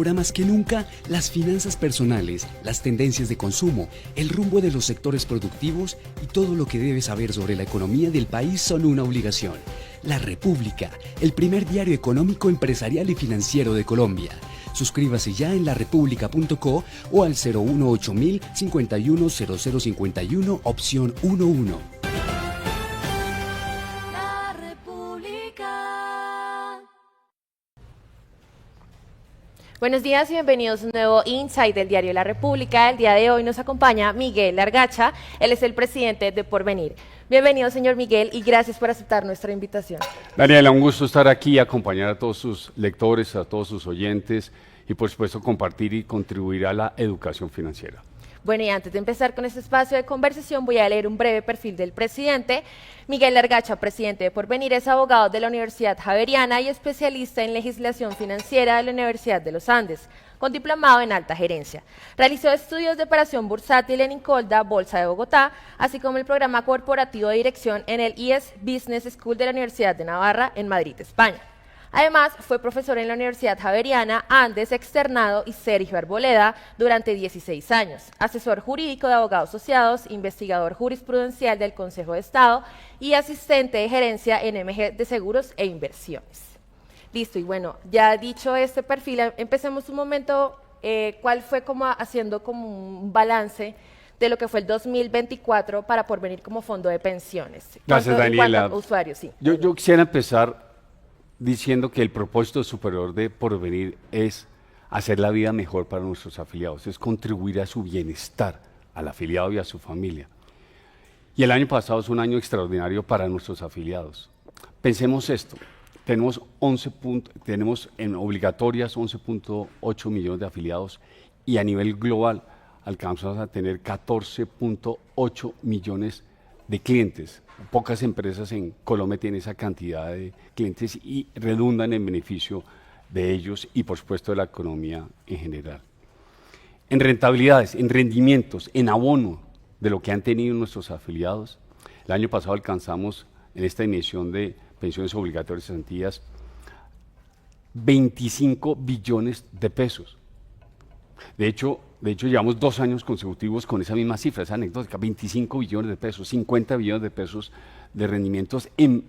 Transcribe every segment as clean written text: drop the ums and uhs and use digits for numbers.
ahora más que nunca, las finanzas personales, las tendencias de consumo, el rumbo de los sectores productivos y todo lo que debes saber sobre la economía del país son una obligación. La República, el primer diario económico, empresarial y financiero de Colombia. Suscríbase ya en larepublica.co o al 018 51 0051 opción 11. La República. Buenos días y bienvenidos a un nuevo Insight del diario La República. El día de hoy nos acompaña Miguel Largacha, él es el presidente de Porvenir. Bienvenido, señor Miguel, y gracias por aceptar nuestra invitación. Daniela, un gusto estar aquí y acompañar a todos sus lectores, a todos sus oyentes y por supuesto compartir y contribuir a la educación financiera. Bueno, y antes de empezar con este espacio de conversación voy a leer un breve perfil del presidente. Miguel Largacha, presidente de Porvenir, es abogado de la Universidad Javeriana y especialista en legislación financiera de la Universidad de los Andes, con diplomado en alta gerencia. Realizó estudios de operación bursátil en Incolda, Bolsa de Bogotá, así como el programa corporativo de dirección en el IES Business School de la Universidad de Navarra en Madrid, España. Además, fue profesor en la Universidad Javeriana, Andes Externado y Sergio Arboleda durante 16 años, asesor jurídico de abogados asociados, investigador jurisprudencial del Consejo de Estado y asistente de gerencia en MG de Seguros e Inversiones. Listo, y bueno, ya dicho este perfil, empecemos un momento, ¿cuál fue haciendo como un balance de lo que fue el 2024 para Porvenir como fondo de pensiones? Gracias, Daniela. Usuarios, sí. Yo quisiera empezar diciendo que el propósito superior de Porvenir es hacer la vida mejor para nuestros afiliados, es contribuir a su bienestar, al afiliado y a su familia. Y el año pasado es un año extraordinario para nuestros afiliados. Pensemos esto, tenemos en obligatorias 11.8 millones de afiliados y a nivel global alcanzamos a tener 14.8 millones de clientes. Pocas empresas en Colombia tienen esa cantidad de clientes y redundan en beneficio de ellos y por supuesto de la economía en general. En rentabilidades, en rendimientos, en abono de lo que han tenido nuestros afiliados, el año pasado alcanzamos en esta emisión de pensiones obligatorias y cesantías 25 billones de pesos. De hecho, llevamos 2 años consecutivos con esa misma cifra, esa anecdótica, 25 billones de pesos, 50 billones de pesos de rendimientos en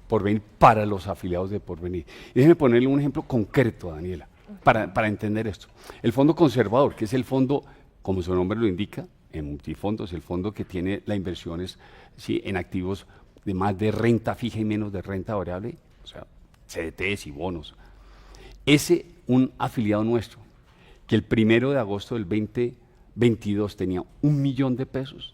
Porvenir para los afiliados de Porvenir. Y déjeme ponerle un ejemplo concreto, Daniela, para entender esto. El fondo conservador, que es el fondo, como su nombre lo indica, en multifondos, el fondo que tiene las inversiones en activos de más de renta fija y menos de renta variable, o sea, CDTs y bonos. Un afiliado nuestro, que el 1 de agosto del 2022 tenía 1 millón de pesos,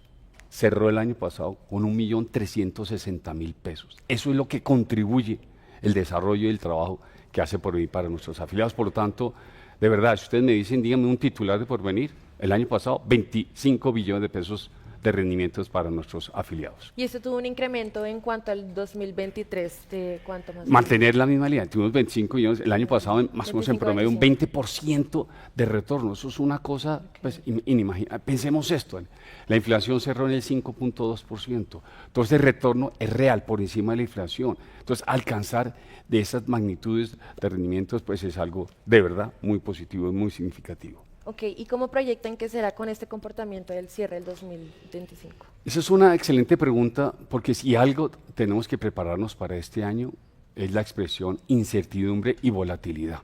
cerró el año pasado con 1.360.000 pesos. Eso es lo que contribuye el desarrollo y el trabajo que hace Porvenir para nuestros afiliados. Por lo tanto, de verdad, si ustedes me dicen, díganme un titular de Porvenir, el año pasado 25 billones de pesos de rendimientos para nuestros afiliados. ¿Y esto tuvo un incremento en cuanto al 2023 de cuánto más? Mantener la misma línea, tuvimos 25 millones, el año pasado más o menos en promedio un 20% de retorno, eso es una cosa pues, inimaginable. Pensemos esto, la inflación cerró en el 5.2%, entonces el retorno es real por encima de la inflación, entonces alcanzar de esas magnitudes de rendimientos pues es algo de verdad muy positivo, muy significativo. Ok, ¿y cómo proyectan que será con este comportamiento del cierre del 2025? Esa es una excelente pregunta, porque si algo tenemos que prepararnos para este año es la expresión incertidumbre y volatilidad.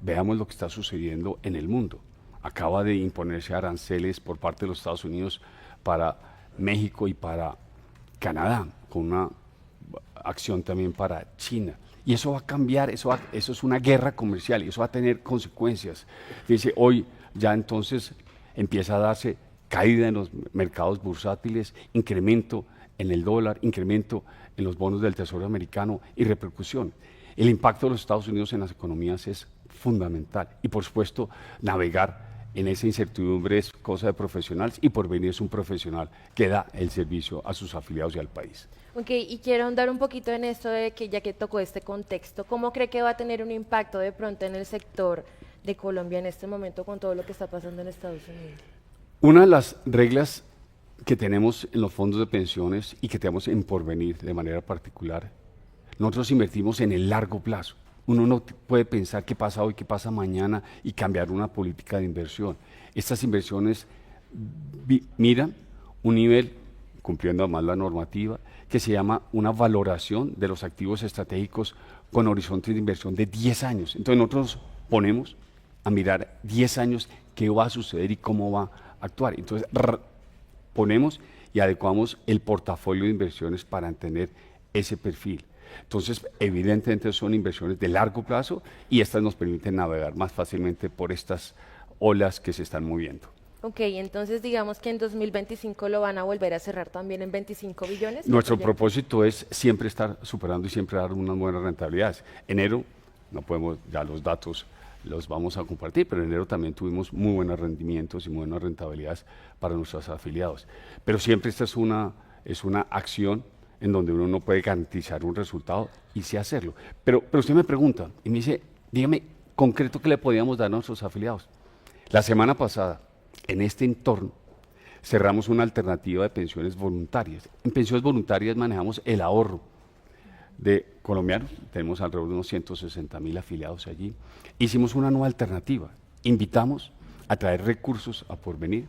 Veamos lo que está sucediendo en el mundo. Acaba de imponerse aranceles por parte de los Estados Unidos para México y para Canadá, con una acción también para China. Y eso va a cambiar, eso es una guerra comercial y eso va a tener consecuencias. Dice, hoy ya entonces empieza a darse caída en los mercados bursátiles, incremento en el dólar, incremento en los bonos del Tesoro americano y repercusión. El impacto de los Estados Unidos en las economías es fundamental y por supuesto navegar en esa incertidumbre es cosa de profesionales y Porvenir es un profesional que da el servicio a sus afiliados y al país. Ok, y quiero ahondar un poquito en esto de que ya que tocó este contexto, ¿cómo cree que va a tener un impacto de pronto en el sector de Colombia en este momento con todo lo que está pasando en Estados Unidos? Una de las reglas que tenemos en los fondos de pensiones y que tenemos en Porvenir de manera particular, nosotros invertimos en el largo plazo. uno no puede pensar qué pasa hoy, qué pasa mañana y cambiar una política de inversión. Estas inversiones miran un nivel, cumpliendo además la normativa, que se llama una valoración de los activos estratégicos con horizontes de inversión de 10 años. Entonces nosotros ponemos a mirar 10 años qué va a suceder y cómo va a actuar. Entonces ponemos y adecuamos el portafolio de inversiones para tener ese perfil. Entonces, evidentemente son inversiones de largo plazo y estas nos permiten navegar más fácilmente por estas olas que se están moviendo. Ok, entonces digamos que en 2025 lo van a volver a cerrar también en 25 billones. Nuestro propósito es siempre estar superando y siempre dar unas buenas rentabilidades. Enero, no podemos, ya los datos los vamos a compartir, pero en enero también tuvimos muy buenos rendimientos y muy buenas rentabilidades para nuestros afiliados. Pero siempre esta es una acción en donde uno no puede garantizar un resultado y sí hacerlo. Pero usted me pregunta y me dice, dígame, concreto, ¿qué le podíamos dar a nuestros afiliados? La semana pasada, en este entorno, cerramos una alternativa de pensiones voluntarias. En pensiones voluntarias manejamos el ahorro de colombianos, tenemos alrededor de unos 160.000 afiliados allí. Hicimos una nueva alternativa, invitamos a traer recursos a Porvenir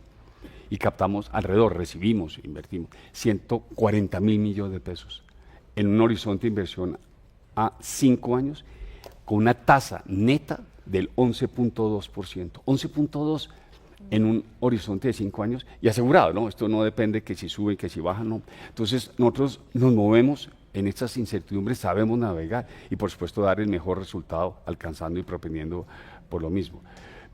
y captamos recibimos, invertimos 140.000 millones de pesos en un horizonte de inversión a 5 años con una tasa neta del 11.2%. 11.2% en un horizonte de 5 años y asegurado, ¿no? Esto no depende que si sube y que si baja, no. Entonces nosotros nos movemos en estas incertidumbres, sabemos navegar y por supuesto dar el mejor resultado alcanzando y propendiendo por lo mismo.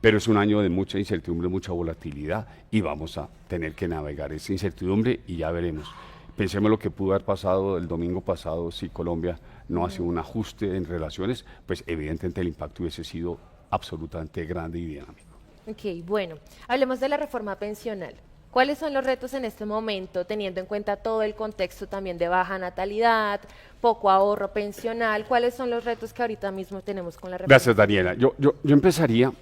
Pero es un año de mucha incertidumbre, mucha volatilidad y vamos a tener que navegar esa incertidumbre y ya veremos. Pensemos lo que pudo haber pasado el domingo pasado si Colombia no hace un ajuste en relaciones, pues evidentemente el impacto hubiese sido absolutamente grande y dinámico. Ok, bueno, hablemos de la reforma pensional. ¿Cuáles son los retos en este momento, teniendo en cuenta todo el contexto también de baja natalidad, poco ahorro pensional? ¿Cuáles son los retos que ahorita mismo tenemos con la reforma? Gracias, Daniela. Yo empezaría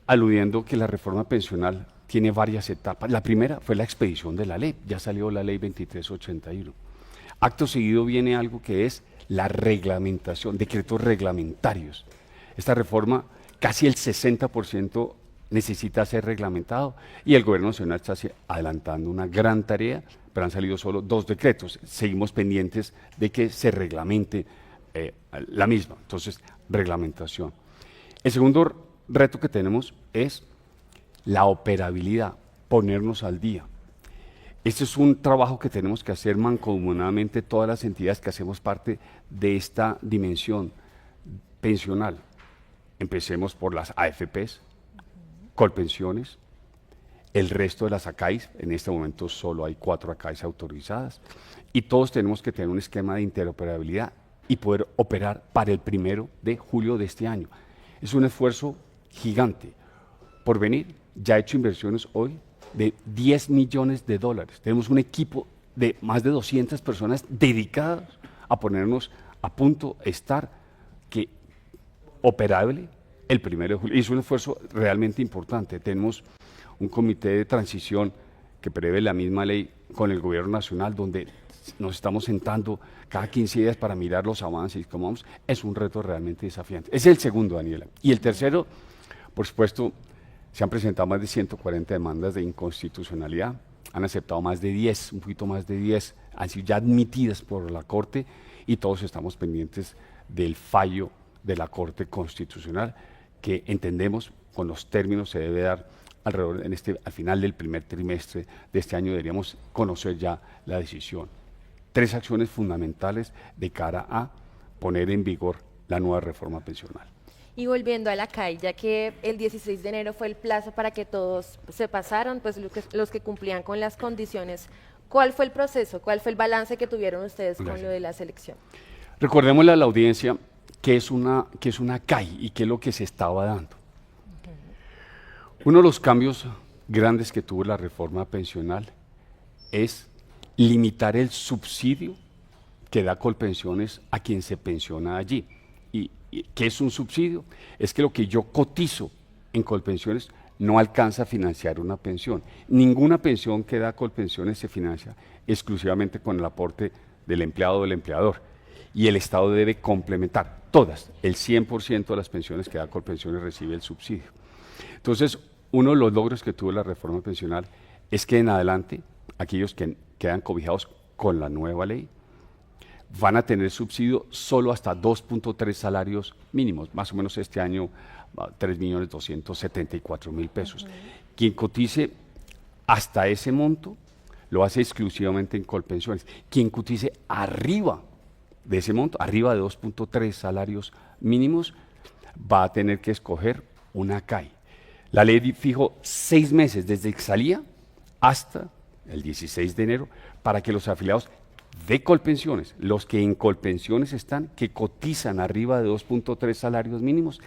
aludiendo que la reforma pensional tiene varias etapas. La primera fue la expedición de la ley, ya salió la ley 2381. Acto seguido viene algo que es la reglamentación, decretos reglamentarios. Esta reforma, casi el 60% necesita ser reglamentado y el gobierno nacional está adelantando una gran tarea, pero han salido solo 2 decretos. Seguimos pendientes de que se reglamente la misma. Entonces, reglamentación. El segundo reto que tenemos es la operabilidad, ponernos al día. Este es un trabajo que tenemos que hacer mancomunadamente todas las entidades que hacemos parte de esta dimensión pensional. Empecemos por las AFPs, Colpensiones, el resto de las ACAIs, en este momento solo hay 4 ACAIs autorizadas, y todos tenemos que tener un esquema de interoperabilidad y poder operar para el 1 de julio de este año. Es un esfuerzo gigante. Porvenir ya ha hecho inversiones hoy de $10 millones. Tenemos un equipo de más de 200 personas dedicadas a ponernos a punto, estar operable el 1 de julio. Y es un esfuerzo realmente importante. Tenemos un comité de transición que prevé la misma ley con el gobierno nacional, donde nos estamos sentando cada 15 días para mirar los avances y cómo vamos. Es un reto realmente desafiante. Ese es el segundo, Daniela. Y el tercero, por supuesto, se han presentado más de 140 demandas de inconstitucionalidad, han aceptado más de 10, un poquito más de 10, han sido ya admitidas por la Corte y todos estamos pendientes del fallo de la Corte Constitucional, que entendemos con los términos se debe dar alrededor al final del primer trimestre de este año. Deberíamos conocer ya la decisión. 3 acciones fundamentales de cara a poner en vigor la nueva reforma pensional. Y volviendo a la CAI, ya que el 16 de enero fue el plazo para que todos se pasaron, pues los que cumplían con las condiciones, ¿cuál fue el proceso? ¿Cuál fue el balance que tuvieron ustedes con lo de la selección? Recordémosle a la audiencia qué es una CAI y qué es lo que se estaba dando. Uno de los cambios grandes que tuvo la reforma pensional es limitar el subsidio que da Colpensiones a quien se pensiona allí. ¿Y qué es un subsidio? Es que lo que yo cotizo en Colpensiones no alcanza a financiar una pensión. Ninguna pensión que da Colpensiones se financia exclusivamente con el aporte del empleado o del empleador. y el Estado debe complementar todas, el 100% de las pensiones que da Colpensiones recibe el subsidio. Entonces, uno de los logros que tuvo la reforma pensional es que en adelante, aquellos que quedan cobijados con la nueva ley, van a tener subsidio solo hasta 2.3 salarios mínimos, más o menos este año 3.274.000 pesos. Quien cotice hasta ese monto lo hace exclusivamente en Colpensiones. Quien cotice arriba de ese monto, arriba de 2.3 salarios mínimos, va a tener que escoger una CAI. La ley fijó 6 meses desde que salía hasta el 16 de enero para que los afiliados de Colpensiones, los que en Colpensiones están, que cotizan arriba de 2.3 salarios mínimos,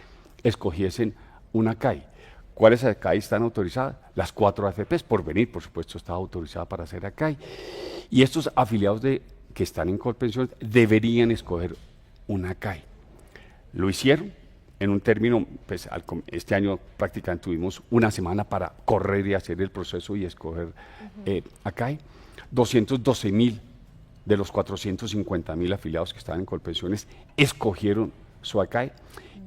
escogiesen una CAI. ¿Cuáles CAI están autorizadas? Las 4 AFPs. Porvenir, por supuesto, está autorizada para hacer CAI. Y estos afiliados que están en Colpensiones deberían escoger una CAI. Lo hicieron en un término, pues este año prácticamente tuvimos una semana para correr y hacer el proceso y escoger CAI. 212.000 de los 450.000 afiliados que estaban en Colpensiones escogieron su ACAI,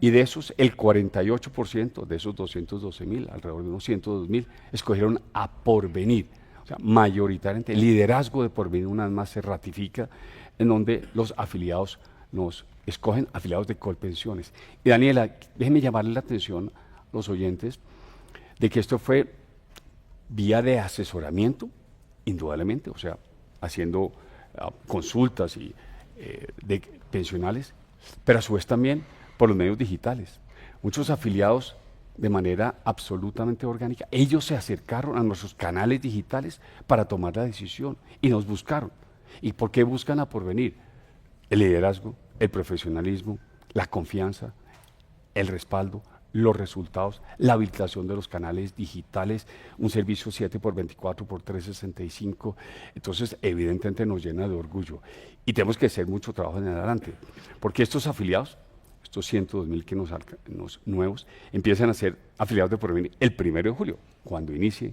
y de esos, el 48% de esos 212.000, alrededor de unos 102.000, escogieron a Porvenir. O sea, mayoritariamente, el liderazgo de Porvenir una vez más se ratifica, en donde los afiliados nos escogen, afiliados de Colpensiones. Y Daniela, déjeme llamarle la atención a los oyentes de que esto fue vía de asesoramiento, indudablemente, o sea, haciendo consultas de pensionales, pero a su vez también por los medios digitales. Muchos afiliados de manera absolutamente orgánica, ellos se acercaron a nuestros canales digitales para tomar la decisión y nos buscaron. ¿Y por qué buscan a Porvenir? El liderazgo, el profesionalismo, la confianza, el respaldo, los resultados, la habilitación de los canales digitales, un servicio 7x24x365. Entonces, evidentemente nos llena de orgullo. Y tenemos que hacer mucho trabajo en adelante, porque estos afiliados, estos 102.000 que nos nuevos, empiezan a ser afiliados de Porvenir el 1 de julio, cuando inicie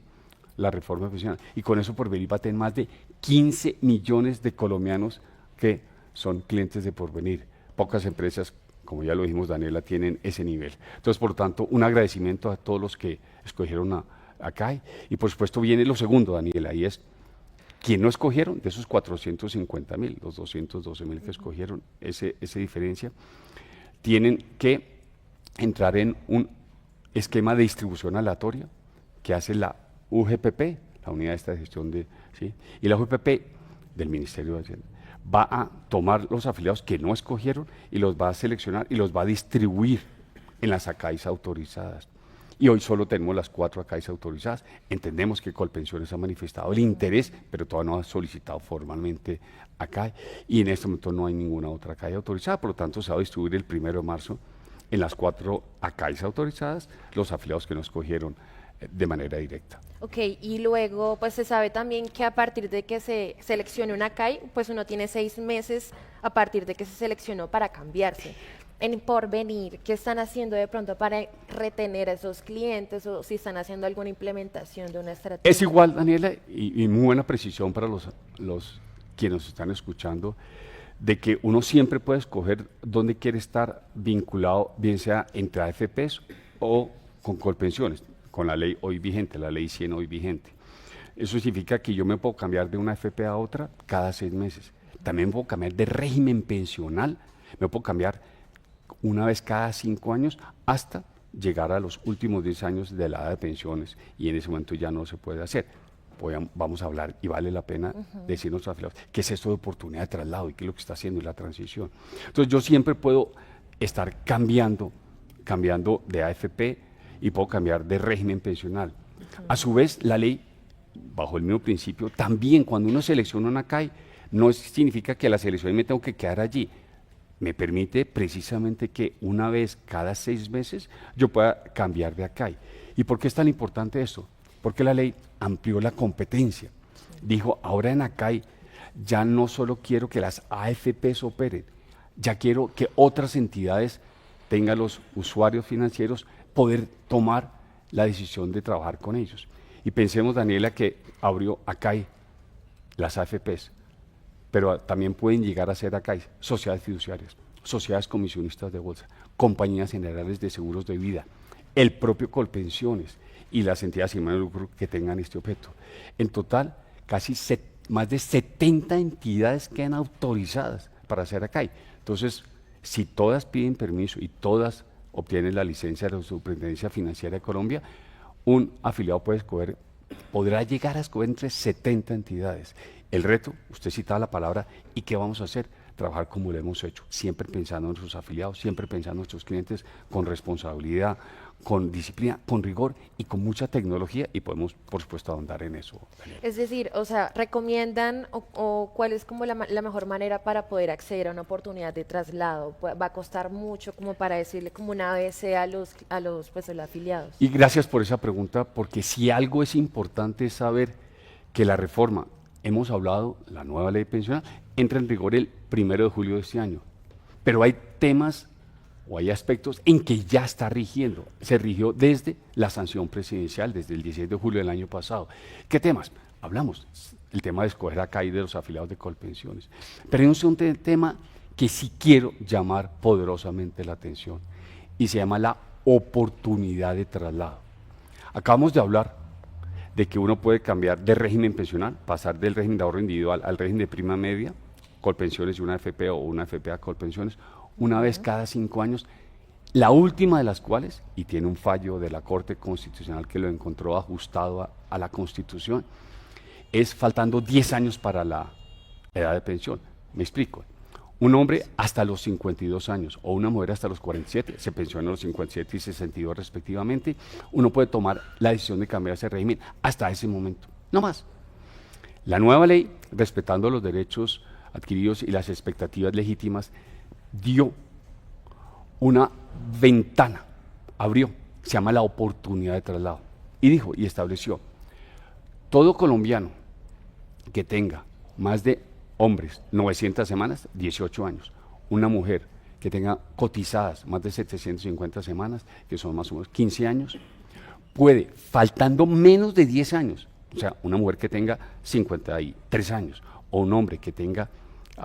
la reforma pensional. Y con eso Porvenir va a tener más de 15 millones de colombianos que son clientes de Porvenir. Pocas empresas, como ya lo dijimos, Daniela, tienen ese nivel. Entonces, por lo tanto, un agradecimiento a todos los que escogieron a CAI. Y por supuesto viene lo segundo, Daniela, y es, ¿quién no escogieron? De esos 450.000, los 212.000 que escogieron, esa diferencia, tienen que entrar en un esquema de distribución aleatoria que hace la UGPP, la unidad de gestión ¿sí? Y la UGPP del Ministerio de Hacienda va a tomar los afiliados que no escogieron y los va a seleccionar y los va a distribuir en las ACAIs autorizadas. Y hoy solo tenemos las 4 ACAIs autorizadas. Entendemos que Colpensiones ha manifestado el interés, pero todavía no ha solicitado formalmente ACAI, y en este momento no hay ninguna otra ACAI autorizada, por lo tanto se va a distribuir el 1 de marzo en las 4 ACAIs autorizadas los afiliados que no escogieron de manera directa. Ok, y luego pues se sabe también que a partir de que se seleccione una CAI, pues uno tiene 6 meses a partir de que se seleccionó para cambiarse. En Porvenir, ¿qué están haciendo de pronto para retener a esos clientes, o si están haciendo alguna implementación de una estrategia? Es igual, Daniela, y muy buena precisión para los quienes nos están escuchando, de que uno siempre puede escoger dónde quiere estar vinculado, bien sea entre AFPs o con Colpensiones, con la ley hoy vigente, la ley 100 hoy vigente. Eso significa que yo me puedo cambiar de una AFP a otra cada 6 meses. También puedo cambiar de régimen pensional, me puedo cambiar una vez cada 5 años hasta llegar a los últimos 10 años de la edad de pensiones, y en ese momento ya no se puede hacer. Vamos a hablar, y vale la pena decir a nuestros afiliados qué es esto de oportunidad de traslado y qué es lo que está haciendo la transición. Entonces yo siempre puedo estar cambiando de AFP y puedo cambiar de régimen pensional. A su vez, la ley, bajo el mismo principio, también cuando uno selecciona una CAI, no significa que a la selección me tengo que quedar allí. Me permite precisamente que una vez cada 6 meses yo pueda cambiar de ACAI. ¿Y por qué es tan importante esto? Porque la ley amplió la competencia. Dijo, ahora en ACAI ya no solo quiero que las AFPs operen, ya quiero que otras entidades tengan los usuarios financieros poder tomar la decisión de trabajar con ellos. Y pensemos, Daniela, que abrió ACAI las AFPs, pero también pueden llegar a ser acá sociedades fiduciarias, sociedades comisionistas de bolsa, compañías generales de seguros de vida, el propio Colpensiones y las entidades sin ánimo de lucro que tengan este objeto. En total, más de 70 entidades quedan autorizadas para hacer acá. Entonces, si todas piden permiso y todas obtienen la licencia de la Superintendencia Financiera de Colombia, un afiliado podrá llegar a escoger entre 70 entidades. El reto, usted citaba la palabra, ¿y qué vamos a hacer? Trabajar como lo hemos hecho, siempre pensando en nuestros afiliados, siempre pensando en nuestros clientes, con responsabilidad, con disciplina, con rigor y con mucha tecnología, y podemos, por supuesto, ahondar en eso. Es decir, o sea, ¿recomiendan o cuál es como la mejor manera para poder acceder a una oportunidad de traslado? ¿Va a costar mucho como para decirle como una ABC a los afiliados? Y gracias por esa pregunta, porque si algo es importante es saber que la reforma, hemos hablado, la nueva ley pensional, entra en rigor el 1 de julio de este año, pero hay temas o hay aspectos en que ya está rigiendo, se rigió desde la sanción presidencial, desde el 16 de julio del año pasado. ¿Qué temas? Hablamos, el tema de escoger acá y de los afiliados de Colpensiones, pero hay un tema que sí quiero llamar poderosamente la atención y se llama la oportunidad de traslado. Acabamos de hablar de que uno puede cambiar de régimen pensional, pasar del régimen de ahorro individual al régimen de prima media, Colpensiones y una AFP o una AFP a Colpensiones, una vez cada 5 años, la última de las cuales, y tiene un fallo de la Corte Constitucional que lo encontró ajustado a la Constitución, es faltando 10 años para la edad de pensión. Me explico. Un hombre hasta los 52 años o una mujer hasta los 47, se pensiona a los 57 y 62 respectivamente, uno puede tomar la decisión de cambiar ese régimen hasta ese momento, no más. La nueva ley, respetando los derechos adquiridos y las expectativas legítimas, dio una ventana, abrió, se llama la oportunidad de traslado, y dijo y estableció, todo colombiano que tenga más de hombres, 900 semanas, 18 años. Una mujer que tenga cotizadas más de 750 semanas, que son más o menos 15 años, puede, faltando menos de 10 años, o sea, una mujer que tenga 53 años, o un hombre que tenga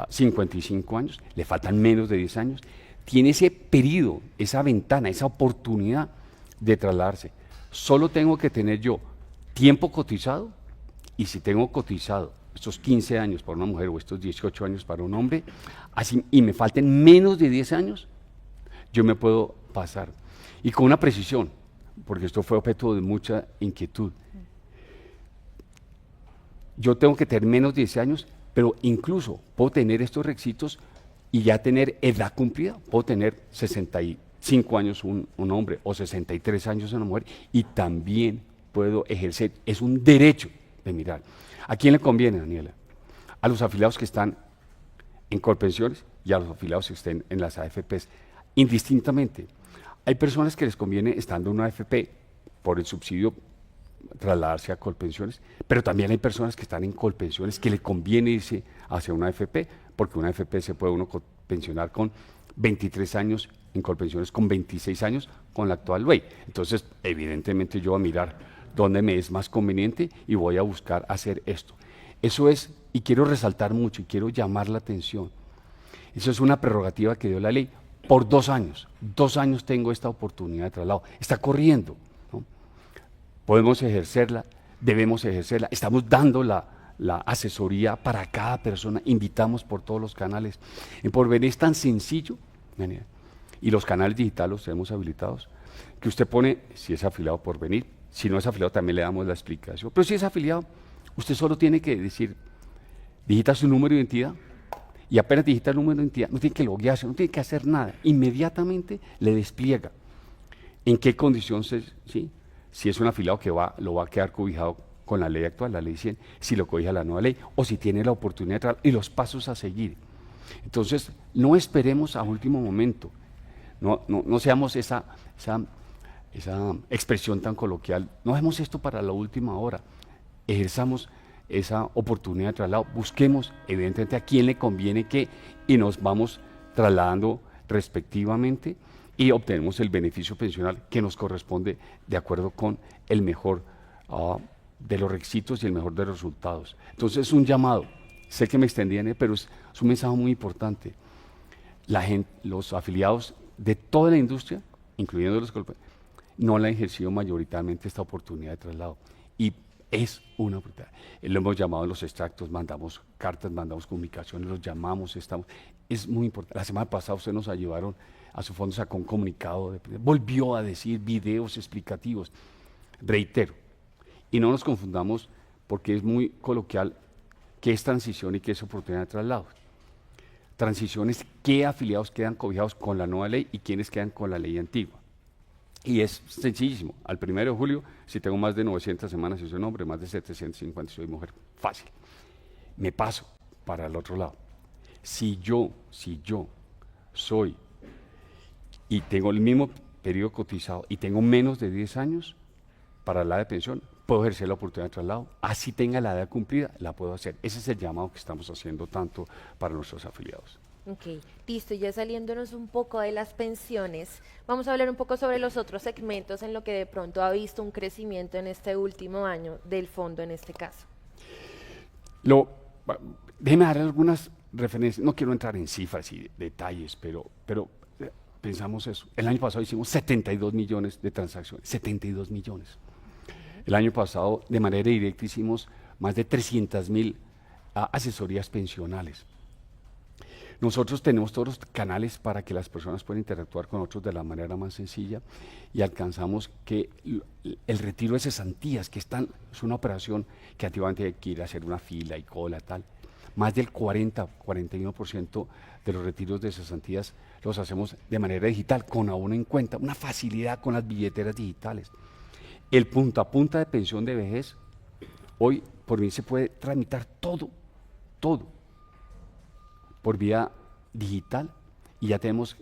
55 años, le faltan menos de 10 años, tiene ese periodo, esa ventana, esa oportunidad de trasladarse. Solo tengo que tener yo tiempo cotizado, y si tengo cotizado estos 15 años para una mujer o estos 18 años para un hombre, así, y me falten menos de 10 años, yo me puedo pasar. Y con una precisión, porque esto fue objeto de mucha inquietud. Yo tengo que tener menos de 10 años, pero incluso puedo tener estos requisitos y ya tener edad cumplida. Puedo tener 65 años un hombre o 63 años una mujer y también puedo ejercer. Es un derecho de mirar. ¿A quién le conviene, Daniela? A los afiliados que están en Colpensiones y a los afiliados que estén en las AFPs, indistintamente. Hay personas que les conviene, estando en una AFP, por el subsidio, trasladarse a Colpensiones, pero también hay personas que están en Colpensiones que le conviene irse hacia una AFP, porque una AFP se puede uno pensionar con 23 años, en Colpensiones con 26 años, con la actual ley. Entonces, evidentemente yo voy a mirar dónde me es más conveniente y voy a buscar hacer esto. Eso es, y quiero resaltar mucho y quiero llamar la atención, eso es una prerrogativa que dio la ley por 2 años. 2 años tengo esta oportunidad de traslado. Está corriendo, ¿no? Podemos ejercerla, debemos ejercerla, estamos dando la asesoría para cada persona, invitamos por todos los canales. En Porvenir es tan sencillo, y los canales digitales los tenemos habilitados, que usted pone, si es afiliado Porvenir, si no es afiliado también le damos la explicación, pero si es afiliado, usted solo tiene que decir, digita su número de identidad, y apenas digita el número de identidad, no tiene que loguearse, no tiene que hacer nada, inmediatamente le despliega en qué condición, ¿sí? Si es un afiliado que lo va a quedar cobijado con la ley actual, la ley 100, si lo cobija la nueva ley, o si tiene la oportunidad de trabajar, y los pasos a seguir. Entonces, no esperemos a último momento, no seamos esa expresión tan coloquial, no hagamos esto para la última hora, ejerzamos esa oportunidad de traslado, busquemos evidentemente a quién le conviene qué y nos vamos trasladando respectivamente y obtenemos el beneficio pensional que nos corresponde de acuerdo con el mejor de los requisitos y el mejor de los resultados. Entonces es un llamado sé que me extendí en él, pero es un mensaje muy importante. Los afiliados de toda la industria, incluyendo los golpeadores, no la han ejercido mayoritariamente esta oportunidad de traslado. Y es una oportunidad. Lo hemos llamado en los extractos, mandamos cartas, mandamos comunicaciones, los llamamos, es muy importante. La semana pasada ustedes nos ayudaron, a su fondo sacó un comunicado, volvió a decir videos explicativos. Reitero, y no nos confundamos porque es muy coloquial qué es transición y qué es oportunidad de traslado. Transición es qué afiliados quedan cobijados con la nueva ley y quiénes quedan con la ley antigua. Y es sencillísimo. Al 1 de julio, si tengo más de 900 semanas y soy hombre, más de 750 si soy mujer. Fácil. Me paso para el otro lado. Si yo soy y tengo el mismo periodo cotizado y tengo menos de 10 años para la de pensión, puedo ejercer la oportunidad de traslado. Así tenga la edad cumplida, la puedo hacer. Ese es el llamado que estamos haciendo tanto para nuestros afiliados. Ok, listo, ya saliéndonos un poco de las pensiones, vamos a hablar un poco sobre los otros segmentos en lo que de pronto ha visto un crecimiento en este último año del fondo en este caso. Déjeme dar algunas referencias, no quiero entrar en cifras y detalles, pero pensamos eso. El año pasado hicimos 72 millones de transacciones, 72 millones. El año pasado, de manera directa, hicimos más de 300.000 asesorías pensionales. Nosotros tenemos todos los canales para que las personas puedan interactuar con otros de la manera más sencilla y alcanzamos que el retiro de cesantías, que es una operación que antiguamente hay que ir a hacer una fila y cola, tal. Más del 41% de los retiros de cesantías los hacemos de manera digital, con abono en cuenta, una facilidad con las billeteras digitales. El punta a punta de pensión de vejez, hoy por mí se puede tramitar todo por vía digital y ya tenemos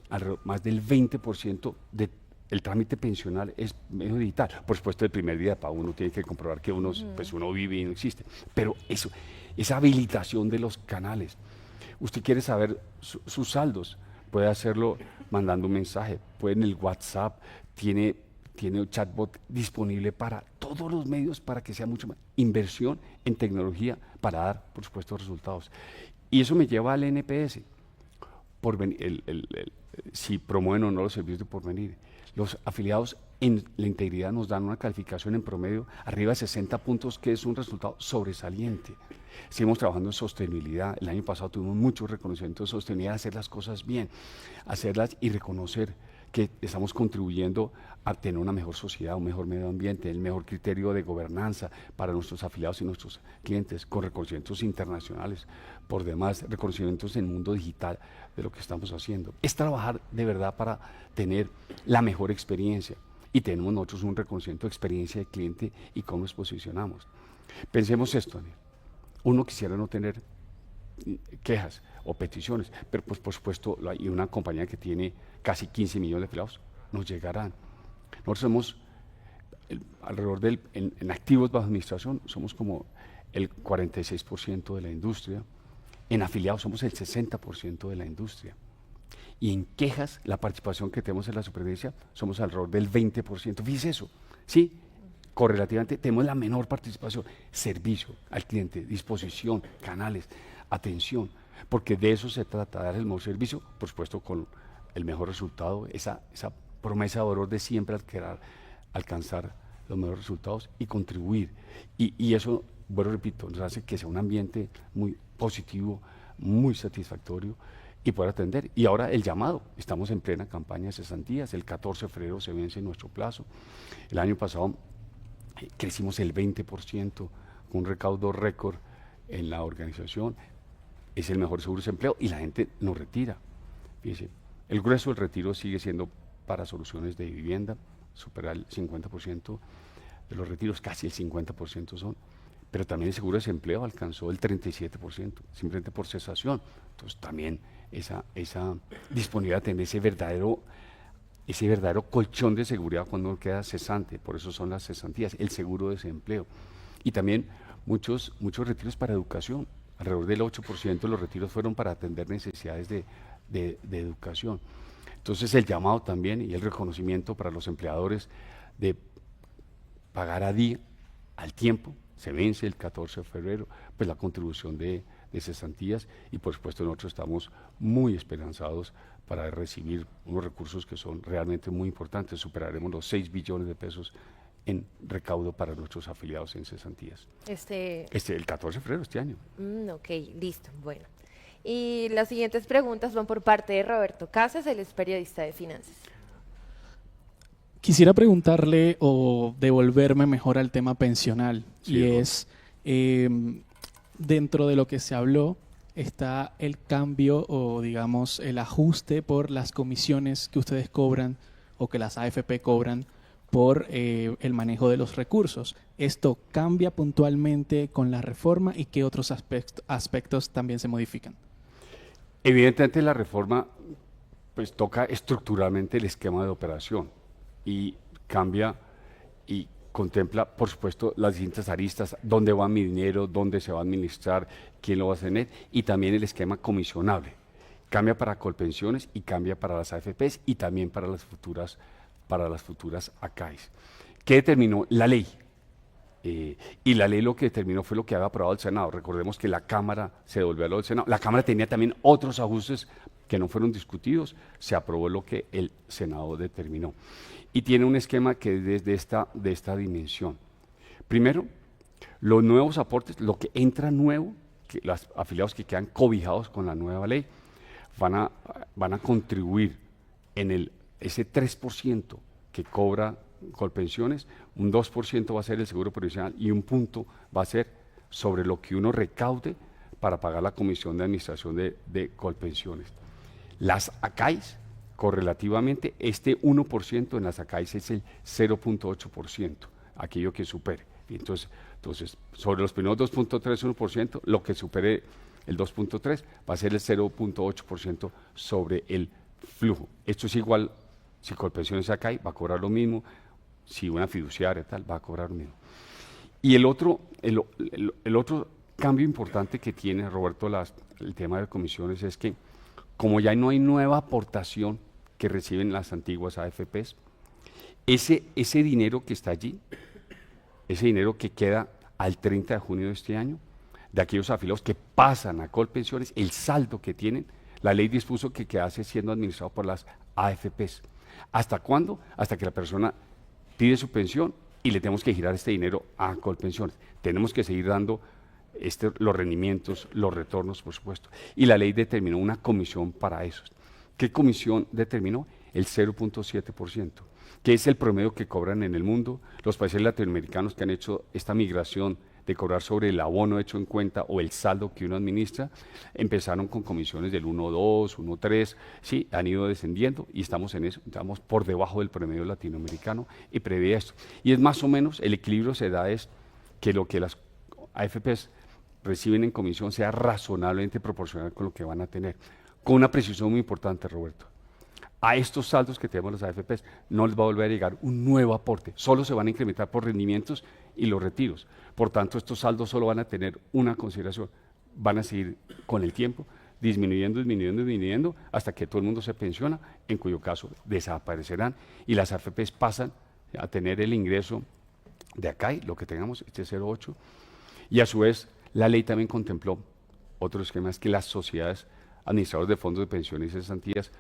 más del 20% del trámite pensional es medio digital. Por supuesto, el primer día de pago uno tiene que comprobar que uno vive y no existe, pero esa habilitación de los canales. Usted quiere saber sus saldos, puede hacerlo mandando un mensaje, puede en el WhatsApp, tiene un chatbot disponible para todos los medios para que sea mucho más inversión en tecnología para dar, por supuesto, resultados. Y eso me lleva al NPS, si promueven o no los servicios de porvenir. Los afiliados en la integridad nos dan una calificación en promedio arriba de 60 puntos, que es un resultado sobresaliente. Seguimos trabajando en sostenibilidad. El año pasado tuvimos mucho reconocimiento de sostenibilidad, hacer las cosas bien, hacerlas y reconocer que estamos contribuyendo a tener una mejor sociedad, un mejor medio ambiente, el mejor criterio de gobernanza para nuestros afiliados y nuestros clientes, con reconocimientos internacionales, por demás, reconocimientos en el mundo digital de lo que estamos haciendo. Es trabajar de verdad para tener la mejor experiencia y tenemos nosotros un reconocimiento de experiencia de cliente y cómo nos posicionamos. Pensemos esto, Daniel. Uno quisiera no tener quejas o peticiones, pero pues por supuesto hay una compañía que tiene casi 15 millones de afiliados, nos llegarán. Nosotros somos alrededor en activos bajo administración, somos como el 46% de la industria, en afiliados somos el 60% de la industria. Y en quejas, la participación que tenemos en la supervivencia, somos alrededor del 20%. Fíjese eso, ¿sí? Correlativamente tenemos la menor participación. Servicio al cliente, disposición, canales, atención, porque de eso se trata, dar el mejor servicio, por supuesto con el mejor resultado, esa promesa de valor de siempre alcanzar los mejores resultados y contribuir. Y eso, bueno, repito, nos hace que sea un ambiente muy positivo, muy satisfactorio y poder atender. Y ahora el llamado, estamos en plena campaña de cesantías, el 14 de febrero se vence nuestro plazo. El año pasado crecimos el 20%, con un recaudo récord en la organización, es el mejor seguro de desempleo y la gente nos retira. Fíjese, el grueso del retiro sigue siendo para soluciones de vivienda, supera el 50% de los retiros, casi el 50% son, pero también el seguro de desempleo alcanzó el 37%, simplemente por cesación. Entonces también esa disponibilidad de tener ese verdadero colchón de seguridad cuando uno queda cesante, por eso son las cesantías, el seguro de desempleo. Y también muchos retiros para educación, alrededor del 8% de los retiros fueron para atender necesidades de educación. Entonces el llamado también y el reconocimiento para los empleadores de pagar a día, al tiempo, se vence el 14 de febrero, pues la contribución de de cesantías y por supuesto nosotros estamos muy esperanzados para recibir unos recursos que son realmente muy importantes. Superaremos los 6 billones de pesos en recaudo para nuestros afiliados en cesantías. El 14 de febrero de este año. Ok, listo, bueno. Y las siguientes preguntas van por parte de Roberto Casas, él es periodista de finanzas. Quisiera preguntarle o devolverme mejor al tema pensional, Sí, y es, dentro de lo que se habló, está el cambio o digamos el ajuste por las comisiones que ustedes cobran o que las AFP cobran por el manejo de los recursos. ¿Esto cambia puntualmente con la reforma y qué otros aspectos también se modifican? Evidentemente la reforma pues toca estructuralmente el esquema de operación y cambia y contempla, por supuesto, las distintas aristas, dónde va mi dinero, dónde se va a administrar, quién lo va a tener, y también el esquema comisionable. Cambia para Colpensiones y cambia para las AFPs y también para las futuras ACAIs. ¿Qué determinó la ley? Y la ley lo que determinó fue lo que había aprobado el Senado. Recordemos que la Cámara se devolvió a lo del Senado. La Cámara tenía también otros ajustes que no fueron discutidos, se aprobó lo que el Senado determinó. Y tiene un esquema que es de esta dimensión. Primero, los nuevos aportes, lo que entra nuevo, que los afiliados que quedan cobijados con la nueva ley, van a contribuir en ese 3% que cobra Colpensiones, un 2% va a ser el seguro profesional y un punto va a ser sobre lo que uno recaude para pagar la comisión de administración de Colpensiones. Las ACAIs, correlativamente, este 1% en las ACAIs es el 0.8%, aquello que supere. Entonces, sobre los primeros 2.3, 1%, lo que supere el 2.3 va a ser el 0.8% sobre el flujo. Esto es igual, si Colpensiones ACAI va a cobrar lo mismo, si una fiduciaria tal, va a cobrar lo mismo. Y el otro cambio importante que tiene, Roberto, el tema de comisiones es que, como ya no hay nueva aportación que reciben las antiguas AFPs, ese dinero que está allí, ese dinero que queda al 30 de junio de este año, de aquellos afiliados que pasan a Colpensiones, el saldo que tienen, la ley dispuso que quedase siendo administrado por las AFPs. ¿Hasta cuándo? Hasta que la persona pide su pensión y le tenemos que girar este dinero a Colpensiones. Tenemos que seguir dando los rendimientos, los retornos, por supuesto. Y la ley determinó una comisión para eso. ¿Qué comisión determinó? El 0.7%, que es el promedio que cobran en el mundo los países latinoamericanos que han hecho esta migración de cobrar sobre el abono hecho en cuenta o el saldo que uno administra. Empezaron con comisiones del 1.2, 1.3, sí, han ido descendiendo y estamos en eso, estamos por debajo del promedio latinoamericano y prevé esto. Y es más o menos, el equilibrio se da es que lo que las AFPs reciben en comisión sea razonablemente proporcional con lo que van a tener. Con una precisión muy importante, Roberto. A estos saldos que tenemos las AFPs no les va a volver a llegar un nuevo aporte, solo se van a incrementar por rendimientos y los retiros. Por tanto, estos saldos solo van a tener una consideración, van a seguir con el tiempo disminuyendo hasta que todo el mundo se pensiona, en cuyo caso desaparecerán y las AFPs pasan a tener el ingreso de ACAI, lo que tengamos, este 0.8, y a su vez la ley también contempló otro esquema, es que las sociedades administradoras de fondos de pensiones y cesantías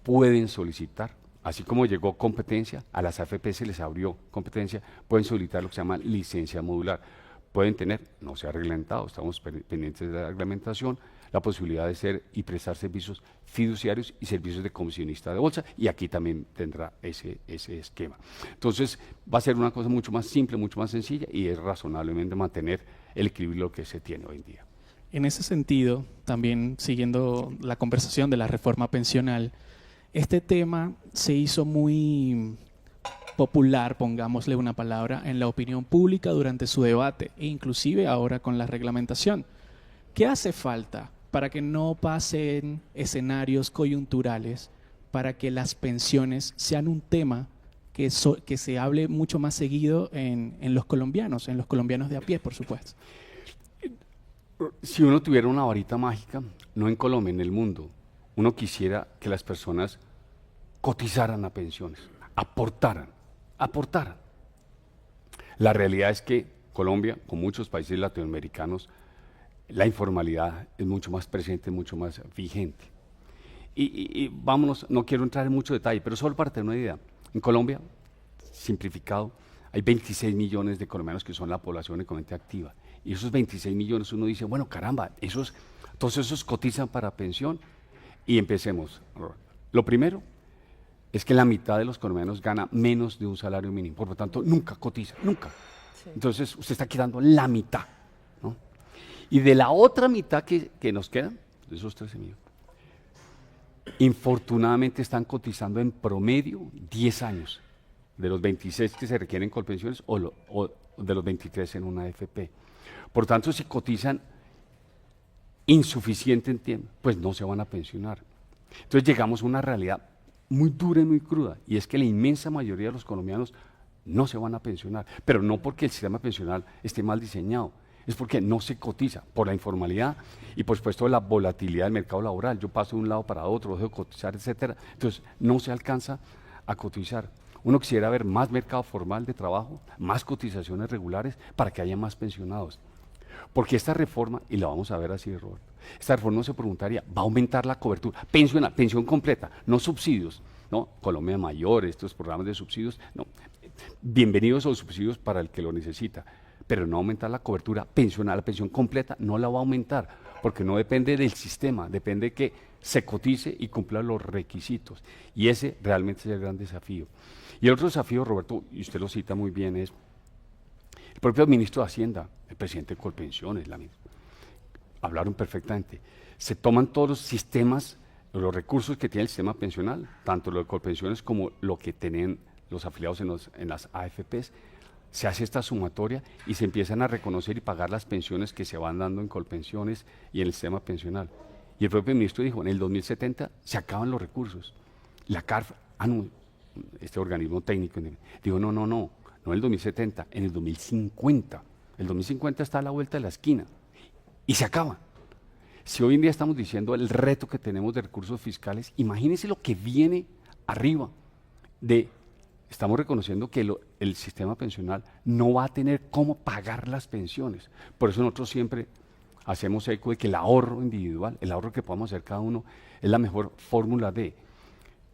pueden solicitar, así como llegó competencia, a las AFP se les abrió competencia, pueden solicitar lo que se llama licencia modular. Pueden tener, no se ha reglamentado, estamos pendientes de la reglamentación, la posibilidad de ser y prestar servicios fiduciarios y servicios de comisionista de bolsa, y aquí también tendrá ese esquema. Entonces, va a ser una cosa mucho más simple, mucho más sencilla, y es razonablemente mantener el equilibrio que se tiene hoy en día. En ese sentido, también siguiendo la conversación de la reforma pensional, este tema se hizo muy popular, pongámosle una palabra, en la opinión pública durante su debate e inclusive ahora con la reglamentación. ¿Qué hace falta para que no pasen escenarios coyunturales, para que las pensiones sean un tema que se hable mucho más seguido en los colombianos de a pie, por supuesto? Si uno tuviera una varita mágica, no en Colombia, en el mundo, uno quisiera que las personas cotizaran a pensiones, aportaran. La realidad es que Colombia, con muchos países latinoamericanos, la informalidad es mucho más presente, mucho más vigente. Y vámonos, no quiero entrar en mucho detalle, pero solo para tener una idea. En Colombia, simplificado, hay 26 millones de colombianos que son la población económicamente activa. Y esos 26 millones uno dice, bueno, caramba, todos esos cotizan para pensión. Y empecemos. Lo primero es que la mitad de los colombianos gana menos de un salario mínimo. Por lo tanto, nunca cotiza, nunca. Sí. Entonces, usted está quedando la mitad, ¿no? Y de la otra mitad que nos quedan, de esos 13 millones, infortunadamente están cotizando en promedio 10 años, de los 26 que se requieren Colpensiones o de los 23 en una AFP. Por tanto, si cotizan insuficiente en tiempo, pues no se van a pensionar. Entonces llegamos a una realidad muy dura y muy cruda, y es que la inmensa mayoría de los colombianos no se van a pensionar, pero no porque el sistema pensional esté mal diseñado, es porque no se cotiza por la informalidad y por supuesto la volatilidad del mercado laboral. Yo paso de un lado para otro, dejo de cotizar, etcétera. Entonces no se alcanza a cotizar. Uno quisiera ver más mercado formal de trabajo, más cotizaciones regulares para que haya más pensionados. Porque esta reforma, y la vamos a ver así, Roberto, esta reforma se preguntaría, ¿va a aumentar la cobertura? Pensión completa, no subsidios, ¿no? Colombia Mayor, estos programas de subsidios, no. Bienvenidos a los subsidios para el que lo necesita, pero no aumentar la cobertura pensional, la pensión completa no la va a aumentar, porque no depende del sistema, depende de que se cotice y cumpla los requisitos. Y ese realmente es el gran desafío. Y el otro desafío, Roberto, y usted lo cita muy bien, es el propio ministro de Hacienda, el presidente de Colpensiones, hablaron perfectamente. Se toman todos los sistemas, los recursos que tiene el sistema pensional, tanto lo de Colpensiones como lo que tienen los afiliados en las AFPs, se hace esta sumatoria y se empiezan a reconocer y pagar las pensiones que se van dando en Colpensiones y en el sistema pensional. Y el propio ministro dijo, en el 2070 se acaban los recursos. La CARF, no, este organismo técnico, dijo, no en el 2070, en el 2050. El 2050 está a la vuelta de la esquina y se acaba. Si hoy en día estamos diciendo el reto que tenemos de recursos fiscales, imagínense lo que viene arriba estamos reconociendo que el sistema pensional no va a tener cómo pagar las pensiones. Por eso nosotros siempre hacemos eco de que el ahorro individual, el ahorro que podamos hacer cada uno, es la mejor fórmula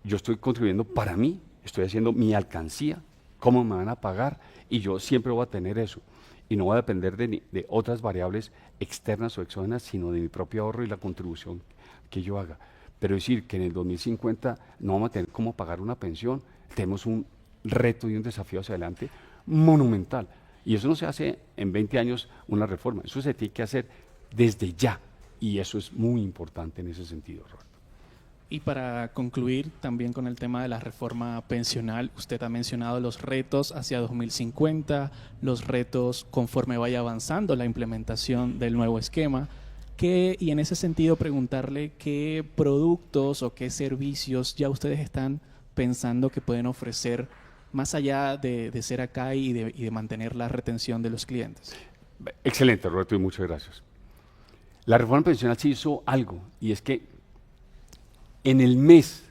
yo estoy contribuyendo para mí, estoy haciendo mi alcancía, cómo me van a pagar, y yo siempre voy a tener eso. Y no voy a depender de otras variables externas o exógenas, sino de mi propio ahorro y la contribución que yo haga. Pero decir que en el 2050 no vamos a tener cómo pagar una pensión, tenemos un reto y un desafío hacia adelante monumental. Y eso no se hace en 20 años una reforma, eso se tiene que hacer desde ya. Y eso es muy importante en ese sentido, Roberto. Y para concluir también con el tema de la reforma pensional, usted ha mencionado los retos hacia 2050, los retos conforme vaya avanzando la implementación del nuevo esquema, y en ese sentido preguntarle qué productos o qué servicios ya ustedes están pensando que pueden ofrecer más allá de ser acá y de mantener la retención de los clientes. Excelente, Roberto, y muchas gracias. La reforma pensional se hizo algo, y es que en el mes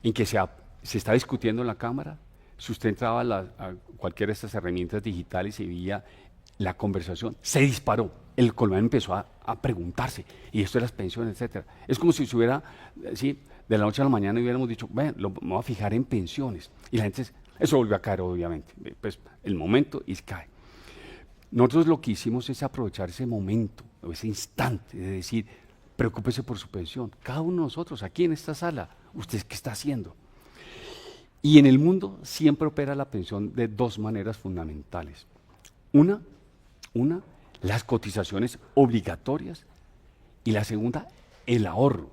en que se está discutiendo en la Cámara, si usted entraba a cualquiera de estas herramientas digitales y veía la conversación, se disparó. El colombiano empezó a preguntarse, y esto de las pensiones, etcétera. Es como si se hubiera, ¿sí?, de la noche a la mañana hubiéramos dicho, bueno, me voy a fijar en pensiones. Y la gente, eso volvió a caer, obviamente. Pues el momento y cae. Nosotros lo que hicimos es aprovechar ese momento, ese instante de decir, preocúpese por su pensión. Cada uno de nosotros, aquí en esta sala, ¿usted qué está haciendo? Y en el mundo siempre opera la pensión de dos maneras fundamentales. Una, las cotizaciones obligatorias, y la segunda, el ahorro.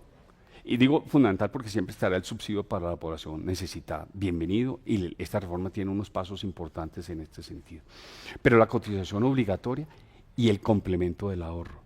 Y digo fundamental porque siempre estará el subsidio para la población necesitada. Bienvenido, y esta reforma tiene unos pasos importantes en este sentido. Pero la cotización obligatoria y el complemento del ahorro.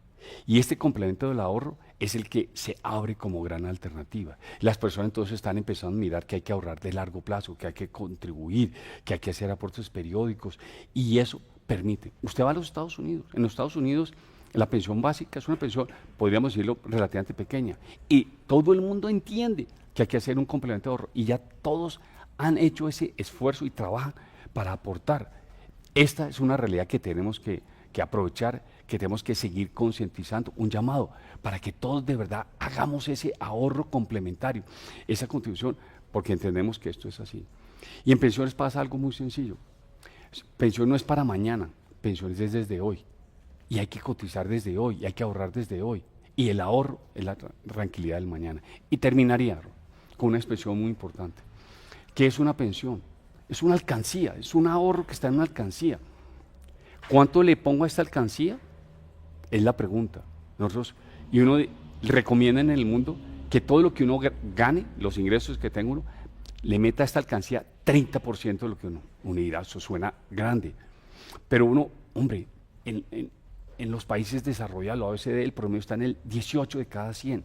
Y este complemento del ahorro es el que se abre como gran alternativa. Las personas entonces están empezando a mirar que hay que ahorrar de largo plazo, que hay que contribuir, que hay que hacer aportes periódicos, y eso permite. Usted va a los Estados Unidos. En los Estados Unidos la pensión básica es una pensión, podríamos decirlo, relativamente pequeña, y todo el mundo entiende que hay que hacer un complemento de ahorro, y ya todos han hecho ese esfuerzo y trabajan para aportar. Esta es una realidad que tenemos que que aprovechar, que tenemos que seguir concientizando, un llamado para que todos de verdad hagamos ese ahorro complementario, esa contribución, porque entendemos que esto es así. Y en pensiones pasa algo muy sencillo. Pensión no es para mañana, pensiones es desde hoy. Y hay que cotizar desde hoy, y hay que ahorrar desde hoy. Y el ahorro es la tranquilidad del mañana. Y terminaría con una expresión muy importante. ¿Qué es una pensión? Es una alcancía, es un ahorro que está en una alcancía. ¿Cuánto le pongo a esta alcancía? Es la pregunta. Y uno recomienda en el mundo que todo lo que uno gane, los ingresos que tenga uno, le meta a esta alcancía 30% de lo que uno dirá, eso suena grande. Pero uno, hombre, en los países desarrollados, la OECD, el promedio está en el 18 de cada 100.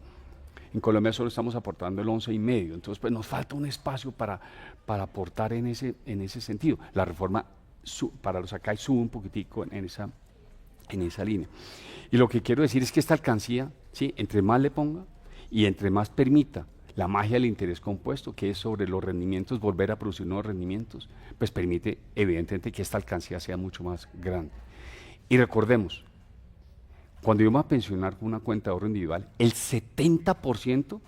En Colombia solo estamos aportando el 11,5. Entonces, pues nos falta un espacio para aportar en ese sentido. La reforma para los acá sube un poquitico en esa línea. Y lo que quiero decir es que esta alcancía, ¿sí?, entre más le ponga y entre más permita la magia del interés compuesto, que es sobre los rendimientos, volver a producir nuevos rendimientos, pues permite evidentemente que esta alcancía sea mucho más grande. Y recordemos, cuando yo me voy a pensionar con una cuenta de ahorro individual, el 70%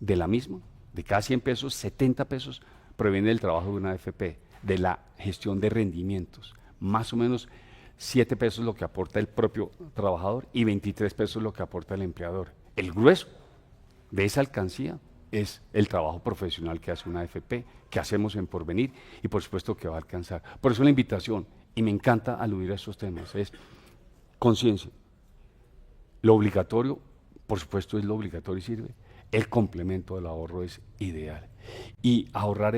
de la misma, de cada 100 pesos, 70 pesos proviene del trabajo de una AFP, de la gestión de rendimientos. Más o menos 7 pesos lo que aporta el propio trabajador y 23 pesos lo que aporta el empleador. El grueso de esa alcancía es el trabajo profesional que hace una AFP, que hacemos en Porvenir y por supuesto que va a alcanzar. Por eso la invitación, y me encanta aludir a estos temas, es conciencia. Lo obligatorio, por supuesto, es lo obligatorio y sirve. El complemento del ahorro es ideal. Y ahorrar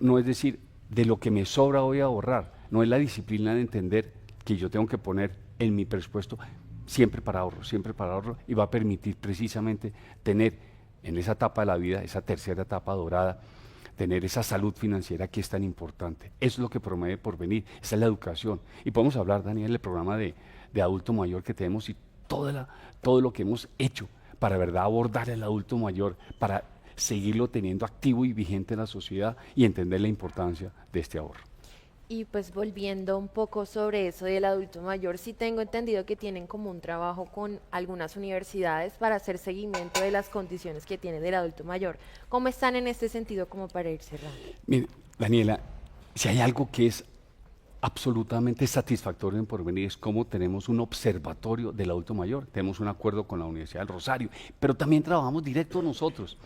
no es decir, de lo que me sobra voy a ahorrar, no es la disciplina de entender que yo tengo que poner en mi presupuesto siempre para ahorro, y va a permitir precisamente tener en esa etapa de la vida, esa tercera etapa dorada, tener esa salud financiera que es tan importante. Eso es lo que promueve Porvenir, esa es la educación. Y podemos hablar, Daniel, del programa de adulto mayor que tenemos y todo lo que hemos hecho para, verdad, abordar al adulto mayor, para seguirlo teniendo activo y vigente en la sociedad y entender la importancia de este ahorro. Y pues volviendo un poco sobre eso del adulto mayor, sí tengo entendido que tienen como un trabajo con algunas universidades para hacer seguimiento de las condiciones que tiene del adulto mayor. ¿Cómo están en este sentido como para ir cerrando? Mire, Daniela, si hay algo que es absolutamente satisfactorio en Porvenir es cómo tenemos un observatorio del adulto mayor. Tenemos un acuerdo con la Universidad del Rosario, pero también trabajamos directo nosotros.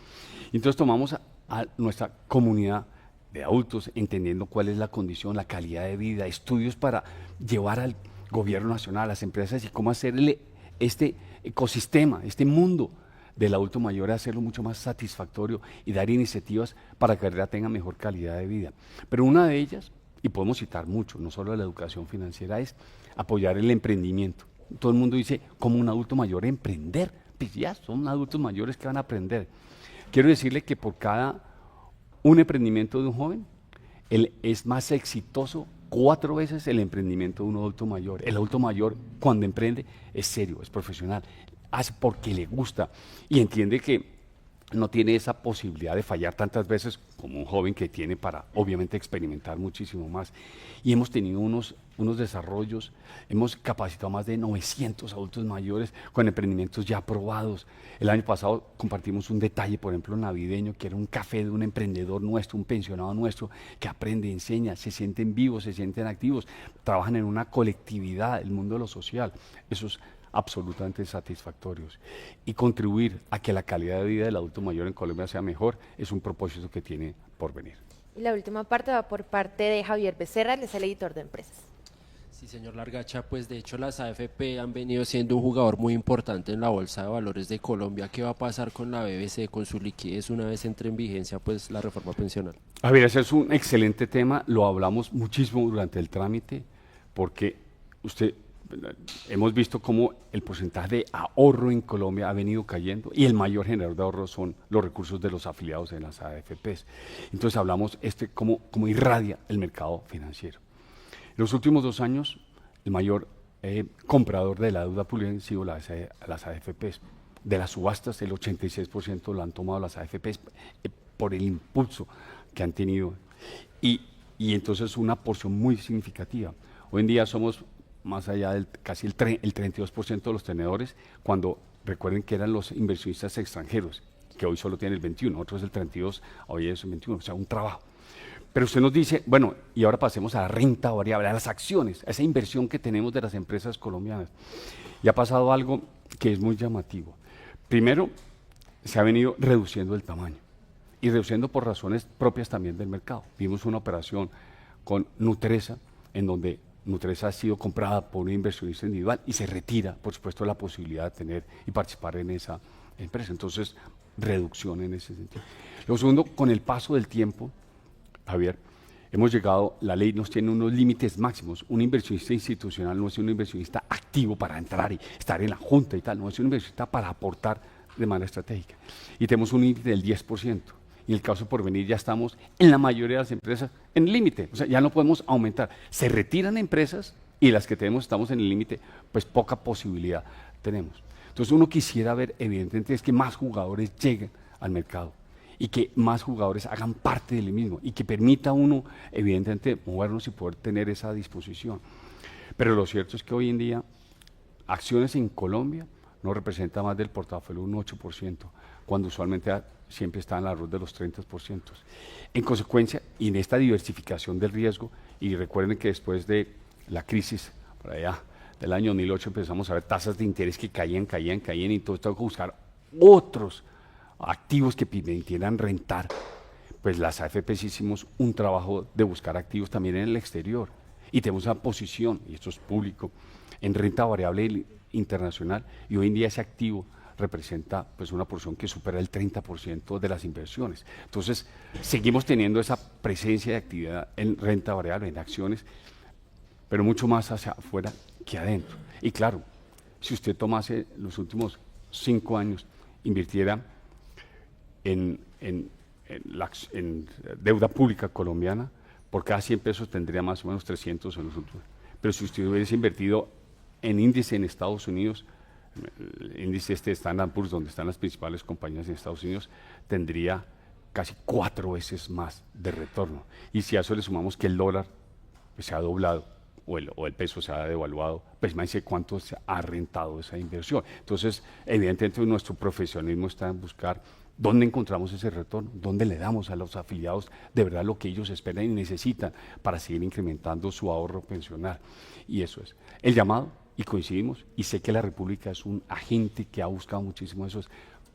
Entonces tomamos a nuestra comunidad de adultos, entendiendo cuál es la condición, la calidad de vida, estudios para llevar al gobierno nacional, a las empresas y cómo hacerle este ecosistema, este mundo del adulto mayor, hacerlo mucho más satisfactorio y dar iniciativas para que tenga mejor calidad de vida. Pero una de ellas, y podemos citar mucho, no solo la educación financiera, es apoyar el emprendimiento. Todo el mundo dice, ¿cómo un adulto mayor emprender? Pues ya, son adultos mayores que van a aprender. Quiero decirle que por cada un emprendimiento de un joven, es más exitoso 4 veces el emprendimiento de un adulto mayor. El adulto mayor, cuando emprende, es serio, es profesional, hace porque le gusta y entiende que no tiene esa posibilidad de fallar tantas veces como un joven que tiene para, obviamente, experimentar muchísimo más. Y hemos tenido unos desarrollos, hemos capacitado más de 900 adultos mayores con emprendimientos ya aprobados. El año pasado compartimos un detalle, por ejemplo, navideño, que era un café de un emprendedor nuestro, un pensionado nuestro, que aprende, enseña, se sienten vivos, se sienten activos, trabajan en una colectividad, el mundo de lo social. Eso es absolutamente satisfactorios, y contribuir a que la calidad de vida del adulto mayor en Colombia sea mejor es un propósito que tiene Porvenir. Y la última parte va por parte de Javier Becerra, él es el editor de empresas. Sí, señor Largacha, pues de hecho las AFP han venido siendo un jugador muy importante en la Bolsa de Valores de Colombia. ¿Qué va a pasar con la BBC, con su liquidez una vez entre en vigencia pues la reforma pensional? A ver, ese es un excelente tema, lo hablamos muchísimo durante el trámite, porque hemos visto cómo el porcentaje de ahorro en Colombia ha venido cayendo y el mayor generador de ahorro son los recursos de los afiliados en las AFPs. Entonces hablamos cómo irradia el mercado financiero. En los últimos 2 años, el mayor comprador de la deuda pública han sido las AFPs. De las subastas, el 86% lo han tomado las AFPs por el impulso que han tenido. Y entonces una porción muy significativa. Hoy en día somos más allá del casi el 32% de los tenedores, cuando recuerden que eran los inversionistas extranjeros, que hoy solo tienen el 21, otros el 32, hoy es el 21, o sea, un trabajo. Pero usted nos dice, bueno, y ahora pasemos a la renta variable, a las acciones, a esa inversión que tenemos de las empresas colombianas. Y ha pasado algo que es muy llamativo. Primero, se ha venido reduciendo el tamaño y reduciendo por razones propias también del mercado. Vimos una operación con Nutresa, en donde Nutresa ha sido comprada por un inversionista individual y se retira, por supuesto, la posibilidad de tener y participar en esa empresa. Entonces, reducción en ese sentido. Lo segundo, con el paso del tiempo, Javier, hemos llegado, la ley nos tiene unos límites máximos. Un inversionista institucional no es un inversionista activo para entrar y estar en la junta y tal, no es un inversionista para aportar de manera estratégica. Y tenemos un límite del 10%. Y en el caso por venir ya estamos en la mayoría de las empresas en el límite, o sea, ya no podemos aumentar. Se retiran empresas y las que tenemos estamos en el límite, pues poca posibilidad tenemos. Entonces uno quisiera ver, evidentemente, es que más jugadores lleguen al mercado y que más jugadores hagan parte del mismo y que permita a uno, evidentemente, movernos y poder tener esa disposición. Pero lo cierto es que hoy en día, acciones en Colombia no representa más del portafolio un 8%, cuando usualmente siempre está en la ruta de los 30%. En consecuencia, y en esta diversificación del riesgo, y recuerden que después de la crisis, por allá, del año 2008 empezamos a ver tasas de interés que caían, y todo esto hay que buscar otros activos que permitieran rentar. Pues las AFPs hicimos un trabajo de buscar activos también en el exterior y tenemos una posición, y esto es público, en renta variable internacional, y hoy en día ese activo representa pues una porción que supera el 30% de las inversiones. Entonces, seguimos teniendo esa presencia de actividad en renta variable, en acciones, pero mucho más hacia afuera que adentro. Y claro, si usted tomase los últimos 5 años, invirtiera en deuda pública colombiana, por cada 100 pesos tendría más o menos 300 en los últimos. Pero si usted hubiese invertido en índice en Estados Unidos, el índice Standard & Poor's, donde están las principales compañías en Estados Unidos, tendría casi 4 veces más de retorno. Y si a eso le sumamos que el dólar pues, se ha doblado o el peso se ha devaluado, pues imagínense cuánto se ha rentado esa inversión. Entonces, evidentemente nuestro profesionalismo está en buscar dónde encontramos ese retorno, dónde le damos a los afiliados de verdad lo que ellos esperan y necesitan para seguir incrementando su ahorro pensional. Y eso es el llamado, y coincidimos, y sé que la República es un agente que ha buscado muchísimo eso,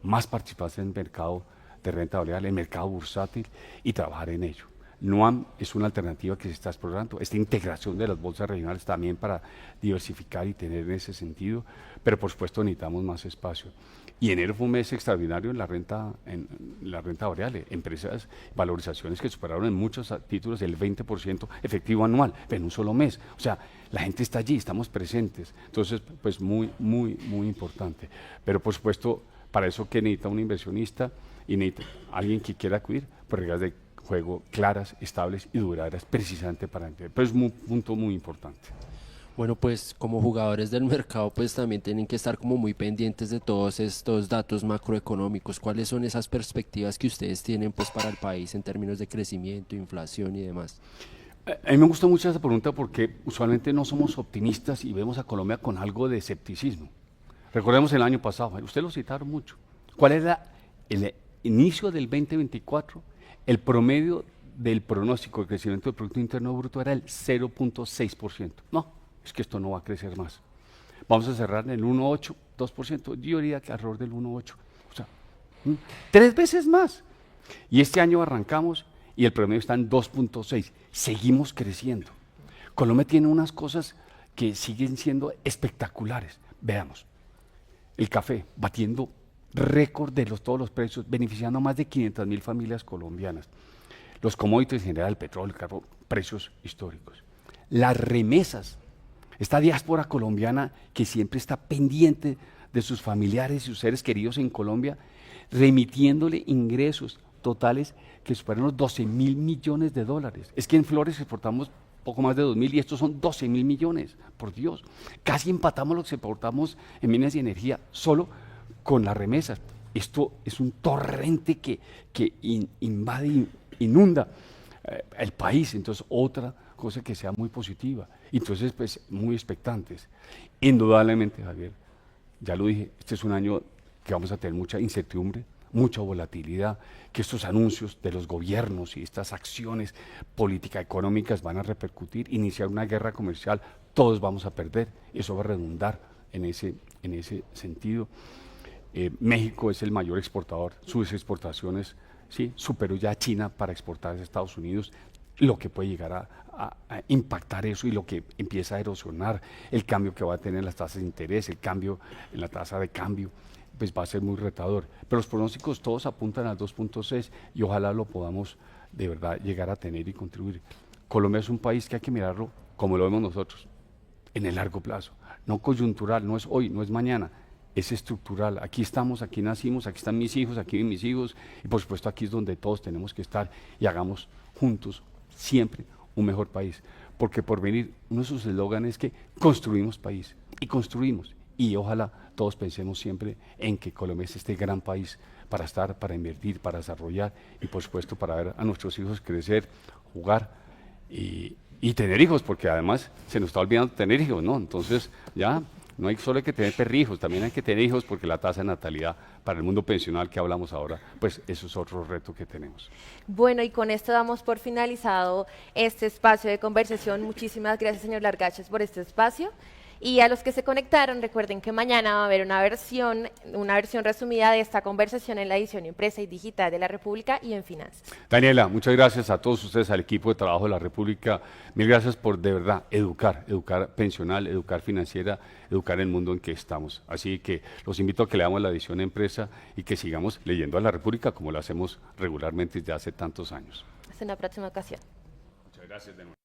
más participación en el mercado de renta variable, en el mercado bursátil, y trabajar en ello. NUAM es una alternativa que se está explorando, esta integración de las bolsas regionales también para diversificar y tener en ese sentido, pero por supuesto necesitamos más espacio. Y enero fue un mes extraordinario en la renta variable, empresas, valorizaciones que superaron en muchos títulos el 20% efectivo anual, en un solo mes. O sea, la gente está allí, estamos presentes. Entonces, pues muy importante. Pero por supuesto, para eso que necesita un inversionista y necesita alguien que quiera acudir, pues reglas de juego claras, estables y duraderas, precisamente para entender. Pero es un punto muy importante. Bueno, pues como jugadores del mercado, pues también tienen que estar como muy pendientes de todos estos datos macroeconómicos. ¿Cuáles son esas perspectivas que ustedes tienen pues para el país en términos de crecimiento, inflación y demás? A mí me gusta mucho esa pregunta porque usualmente no somos optimistas y vemos a Colombia con algo de escepticismo. Recordemos el año pasado, usted lo citaron mucho. ¿Cuál era el inicio del 2024? El promedio del pronóstico de crecimiento del Producto Interno Bruto era el 0.6%. No, es que esto no va a crecer más. Vamos a cerrar en el 1.8, 2%. Yo diría que alrededor del 1.8. O sea, 3 veces más. Y este año arrancamos y el promedio está en 2.6. Seguimos creciendo. Colombia tiene unas cosas que siguen siendo espectaculares. Veamos, el café batiendo récord de todos los precios, beneficiando a más de 500.000 familias colombianas. Los commodities en general, el petróleo, el carbón, precios históricos. Las remesas, esta diáspora colombiana que siempre está pendiente de sus familiares y sus seres queridos en Colombia, remitiéndole ingresos totales que superan los 12.000 millones de dólares. Es que en flores exportamos poco más de 2.000 y estos son 12.000 millones, por Dios. Casi empatamos lo que exportamos en minas y energía solo con las remesas. Esto es un torrente que invade, inunda el país. Entonces, otra cosa que sea muy positiva. Entonces, pues, muy expectantes. Indudablemente, Javier, ya lo dije, este es un año que vamos a tener mucha incertidumbre, mucha volatilidad, que estos anuncios de los gobiernos y estas acciones políticas económicas van a repercutir, iniciar una guerra comercial, todos vamos a perder, eso va a redundar en ese sentido. México es el mayor exportador, sus exportaciones ¿sí? superó ya a China para exportar a Estados Unidos, lo que puede llegar a impactar eso y lo que empieza a erosionar el cambio que va a tener las tasas de interés, el cambio en la tasa de cambio, pues va a ser muy retador. Pero los pronósticos todos apuntan al 2.6 y ojalá lo podamos de verdad llegar a tener y contribuir. Colombia es un país que hay que mirarlo como lo vemos nosotros, en el largo plazo, no coyuntural, no es hoy, no es mañana, es estructural. Aquí estamos, aquí nacimos, aquí están mis hijos, aquí viven mis hijos y por supuesto aquí es donde todos tenemos que estar y hagamos juntos siempre un mejor país. Porque por venir, uno de sus eslóganes es que construimos país y construimos. Y ojalá todos pensemos siempre en que Colombia es este gran país para estar, para invertir, para desarrollar y por supuesto para ver a nuestros hijos crecer, jugar y tener hijos, porque además se nos está olvidando tener hijos, ¿no? Entonces ya no hay solo hay que tener perrijos, también hay que tener hijos porque la tasa de natalidad para el mundo pensional que hablamos ahora, pues eso es otro reto que tenemos. Bueno, y con esto damos por finalizado este espacio de conversación. Muchísimas gracias, señor Largaches, por este espacio. Y a los que se conectaron, recuerden que mañana va a haber una versión resumida de esta conversación en la edición impresa y digital de La República y en Finanzas. Daniela, muchas gracias a todos ustedes, al equipo de trabajo de La República. Mil gracias por de verdad educar pensional, educar financiera, educar el mundo en que estamos. Así que los invito a que leamos la edición impresa y que sigamos leyendo a La República como lo hacemos regularmente desde hace tantos años. Hasta una próxima ocasión. Muchas gracias de nuevo.